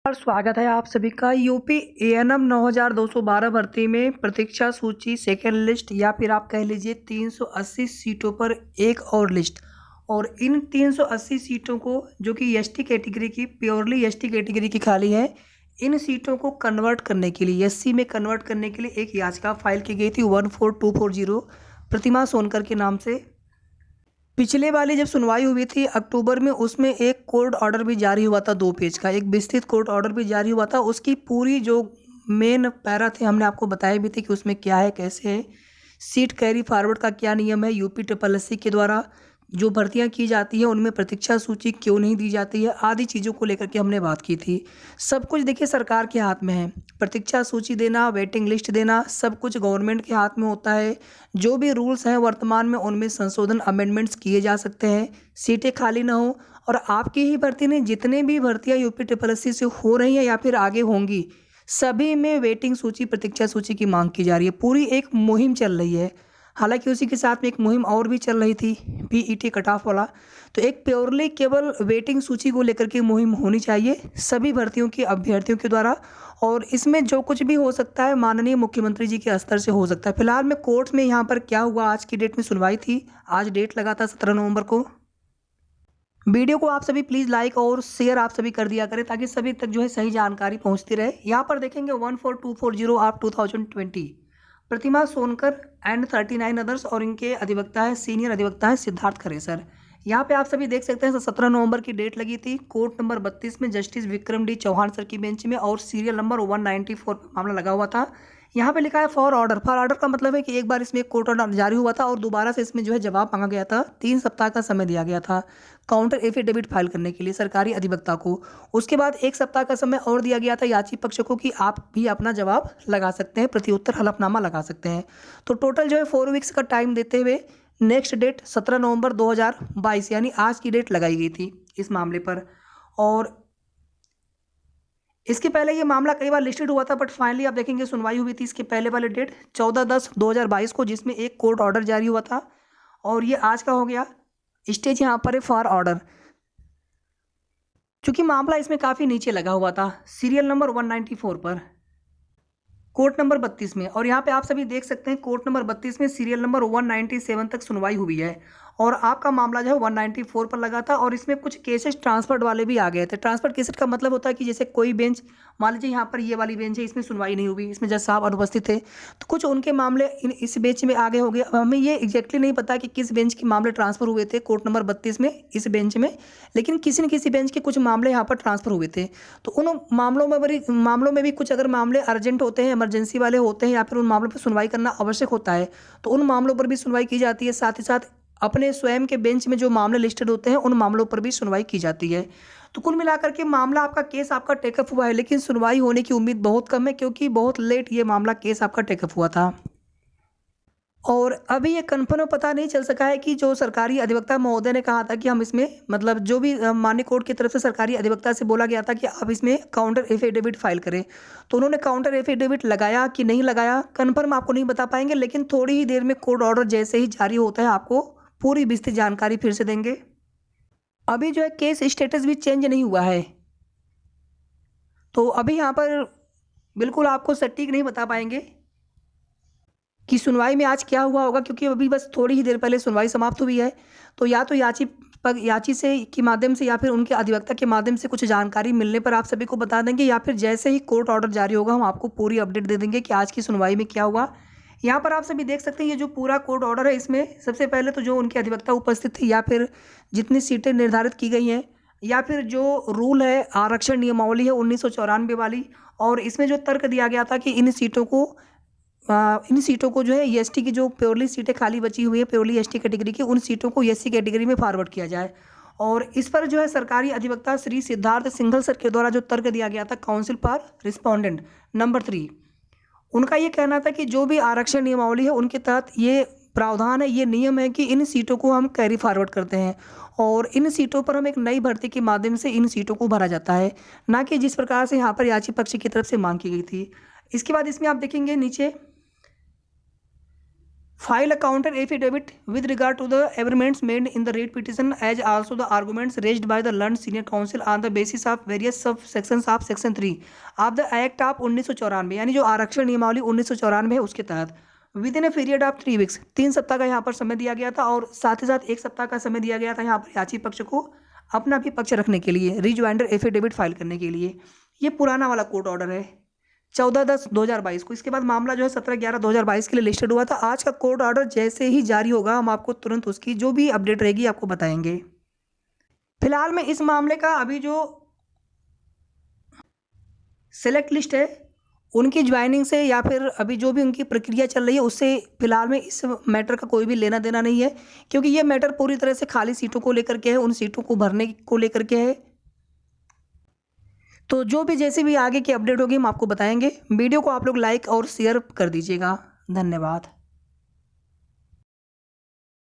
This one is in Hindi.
स्वागत है आप सभी का। यूपी एएनएम 9212 भर्ती में प्रतीक्षा सूची सेकेंड लिस्ट या फिर आप कह लीजिए 380 सीटों पर एक और लिस्ट। और इन 380 सीटों को जो कि एसटी कैटेगरी की प्योरली एसटी कैटेगरी की खाली है, इन सीटों को कन्वर्ट करने के लिए एससी में कन्वर्ट करने के लिए एक याचिका फाइल की गई थी 14240 प्रतिमा सोनकर के नाम से। पिछले वाली जब सुनवाई हुई थी अक्टूबर में, उसमें एक कोर्ट ऑर्डर भी जारी हुआ था, 2 पेज का एक विस्तृत कोर्ट ऑर्डर भी जारी हुआ था। उसकी पूरी जो मेन पैरा थे हमने आपको बताए भी थे कि उसमें क्या है, कैसे है, सीट कैरी फॉरवर्ड का क्या नियम है, यूपी ट्रिपल एससी के द्वारा जो भर्तियां की जाती है उनमें प्रतीक्षा सूची क्यों नहीं दी जाती है, आदि चीज़ों को लेकर के हमने बात की थी। सब कुछ देखिए सरकार के हाथ में है, प्रतीक्षा सूची देना, वेटिंग लिस्ट देना, सब कुछ गवर्नमेंट के हाथ में होता है। जो भी रूल्स हैं वर्तमान में उनमें संशोधन अमेंडमेंट्स किए जा सकते हैं, सीटें खाली ना हो। और आपकी ही भर्ती नहीं, जितने भी भर्तियां यूपी ट्रिपल एससी से हो रही हैं या फिर आगे होंगी, सभी में वेटिंग सूची, प्रतीक्षा सूची की मांग की जा रही है। पूरी एक मुहिम चल रही है। हालांकि उसी के साथ में एक मुहिम और भी चल रही थी, पीईटी कट ऑफ वाला। तो एक प्योरली केवल वेटिंग सूची को लेकर के मुहिम होनी चाहिए सभी भर्तियों के अभ्यर्थियों के द्वारा। और इसमें जो कुछ भी हो सकता है माननीय मुख्यमंत्री जी के स्तर से हो सकता है। फिलहाल में कोर्ट में यहाँ पर क्या हुआ, आज की डेट में सुनवाई थी, आज डेट लगा था 17 नवंबर को। वीडियो को आप सभी प्लीज़ लाइक और शेयर आप सभी कर दिया करें ताकि सभी तक जो है सही जानकारी पहुंचती रहे। यहाँ पर देखेंगे 14240 of 2020 Pratima Sonkar and 39 others, और इनके अधिवक्ता है, सीनियर अधिवक्ता है सिद्धार्थ खरे सर। यहाँ पे आप सभी देख सकते हैं 17 नवंबर की डेट लगी थी। कोर्ट नंबर 32 में justice Vikram D Chauhan sir की बेंच में, और सीरियल नंबर 194 पर मामला लगा हुआ था। यहाँ पे लिखा है फॉर ऑर्डर। फॉर ऑर्डर का मतलब है कि एक बार इसमें कोर्ट ऑर्डर जारी हुआ था और दोबारा से इसमें जो है जवाब मांगा गया था। 3 सप्ताह का समय दिया गया था काउंटर एफिडेविट फाइल करने के लिए सरकारी अधिवक्ता को। उसके बाद 1 सप्ताह का समय और दिया गया था याची पक्ष को कि आप भी अपना जवाब लगा सकते हैं, प्रत्युत्तर हलफनामा लगा सकते हैं। तो टोटल जो है 4 वीक्स का टाइम देते हुए नेक्स्ट डेट 17 नवंबर 2022 यानी आज की डेट लगाई गई थी इस मामले पर। और इसके पहले ये मामला कई बार लिस्टेड हुआ था, बट फाइनली आप देखेंगे सुनवाई हुई थी इसके पहले वाले डेट 14/10/2022 को, जिसमें एक कोर्ट ऑर्डर जारी हुआ था। और ये आज का हो गया स्टेज यहाँ पर है फॉर ऑर्डर। चूंकि मामला इसमें काफ़ी नीचे लगा हुआ था, सीरियल नंबर 194 पर कोर्ट नंबर 32 में, और यहाँ पे आप सभी देख सकते हैं कोर्ट नंबर 32 में सीरियल नंबर 197 तक सुनवाई हुई है। और आपका मामला जो है 194 पर लगा था। और इसमें कुछ केसेस ट्रांसफर्ड वाले भी आ गए थे। ट्रांसफर केसेस का मतलब होता है कि जैसे कोई बेंच, मान लीजिए यहाँ पर ये वाली बेंच है, इसमें सुनवाई नहीं हुई, इसमें जज साहब अनुपस्थित थे, तो कुछ उनके मामले इस बेंच में आगे हो गए। अब हमें ये एग्जैक्टली नहीं पता कि किस बेंच के मामले ट्रांसफर हुए थे कोर्ट नंबर 32 में इस बेंच में, लेकिन किसी न किसी बेंच के कुछ मामले यहाँ पर ट्रांसफर हुए थे। तो उन मामलों में भी कुछ अगर मामले अर्जेंट होते हैं, इमरजेंसी वाले होते हैं, या फिर उन मामलों पर सुनवाई करना आवश्यक होता है, तो उन मामलों पर भी सुनवाई की जाती है। साथ ही साथ अपने स्वयं के बेंच में जो मामले लिस्टेड होते हैं उन मामलों पर भी सुनवाई की जाती है। तो कुल मिलाकर के मामला आपका केस आपका टेकअप हुआ है, लेकिन सुनवाई होने की उम्मीद बहुत कम है क्योंकि बहुत लेट ये मामला केस आपका टेकअप हुआ था। और अभी ये कन्फर्म पता नहीं चल सका है कि जो सरकारी अधिवक्ता महोदय ने कहा था कि हम इसमें, मतलब जो भी माननीय कोर्ट की तरफ से सरकारी अधिवक्ता से बोला गया था कि आप इसमें काउंटर एफिडेविट फाइल करें, तो उन्होंने काउंटर एफिडेविट लगाया कि नहीं लगाया कन्फर्म आपको नहीं बता पाएंगे। लेकिन थोड़ी ही देर में कोर्ट ऑर्डर जैसे ही जारी होता है आपको पूरी विस्तृत जानकारी फिर से देंगे। अभी जो है केस स्टेटस भी चेंज नहीं हुआ है, तो अभी यहाँ पर बिल्कुल आपको सटीक नहीं बता पाएंगे कि सुनवाई में आज क्या हुआ होगा, क्योंकि अभी बस थोड़ी ही देर पहले सुनवाई समाप्त हुई है। तो या तो याची से के माध्यम से या फिर उनके अधिवक्ता के माध्यम से कुछ जानकारी मिलने पर आप सभी को बता देंगे, या फिर जैसे ही कोर्ट ऑर्डर जारी होगा हम आपको पूरी अपडेट दे देंगे कि आज की सुनवाई में क्या हुआ। यहाँ पर आप सभी देख सकते हैं ये जो पूरा कोर्ट ऑर्डर है, इसमें सबसे पहले तो जो उनके अधिवक्ता उपस्थित थे, या फिर जितनी सीटें निर्धारित की गई हैं, या फिर जो रूल है आरक्षण नियमावली है 1994 वाली, और इसमें जो तर्क दिया गया था कि इन सीटों को जो है एसटी की जो प्योरली सीटें खाली बची हुई है प्योरली एसटी कैटेगरी की, उन सीटों को एससी कैटेगरी में फॉरवर्ड किया जाए। और इस पर जो है सरकारी अधिवक्ता श्री सिद्धार्थ सिंघल सर के द्वारा जो तर्क दिया गया था काउंसिल फॉर रिस्पोंडेंट नंबर 3, उनका ये कहना था कि जो भी आरक्षण नियमावली है उनके तहत ये प्रावधान है, ये नियम है कि इन सीटों को हम कैरी फॉरवर्ड करते हैं और इन सीटों पर हम एक नई भर्ती के माध्यम से इन सीटों को भरा जाता है, ना कि जिस प्रकार से यहाँ पर याची पक्ष की तरफ से मांग की गई थी। इसके बाद इसमें आप देखेंगे नीचे file a counter affidavit with regard to the averments made in the writ petition as also the arguments raised by the learned senior counsel on the basis of various sub sections of section 3 of the act of 1994, यानी जो आरक्षण नियमावली 1994 है उसके तहत within a period of 3 weeks, 3 सप्ताह का यहाँ पर समय दिया गया था और साथ ही साथ 1 सप्ताह का समय दिया गया था यहाँ पर याची पक्ष को अपना भी पक्ष रखने के लिए, रिज्वाइंडर एफिडेविट फाइल करने के लिए। ये पुराना वाला कोर्ट ऑर्डर है 14/10/2022 को। इसके बाद मामला जो है 17/11/2022 के लिए लिस्टेड हुआ था। आज का कोर्ट ऑर्डर जैसे ही जारी होगा हम आपको तुरंत उसकी जो भी अपडेट रहेगी आपको बताएंगे। फिलहाल में इस मामले का अभी जो सेलेक्ट लिस्ट है उनकी ज्वाइनिंग से या फिर अभी जो भी उनकी प्रक्रिया चल रही है उससे फिलहाल में इस मैटर का कोई भी लेना देना नहीं है, क्योंकि ये मैटर पूरी तरह से खाली सीटों को लेकर के है, उन सीटों को भरने को लेकर के है। तो जो भी जैसी भी आगे की अपडेट होगी हम आपको बताएंगे। वीडियो को आप लोग लाइक और शेयर कर दीजिएगा। धन्यवाद।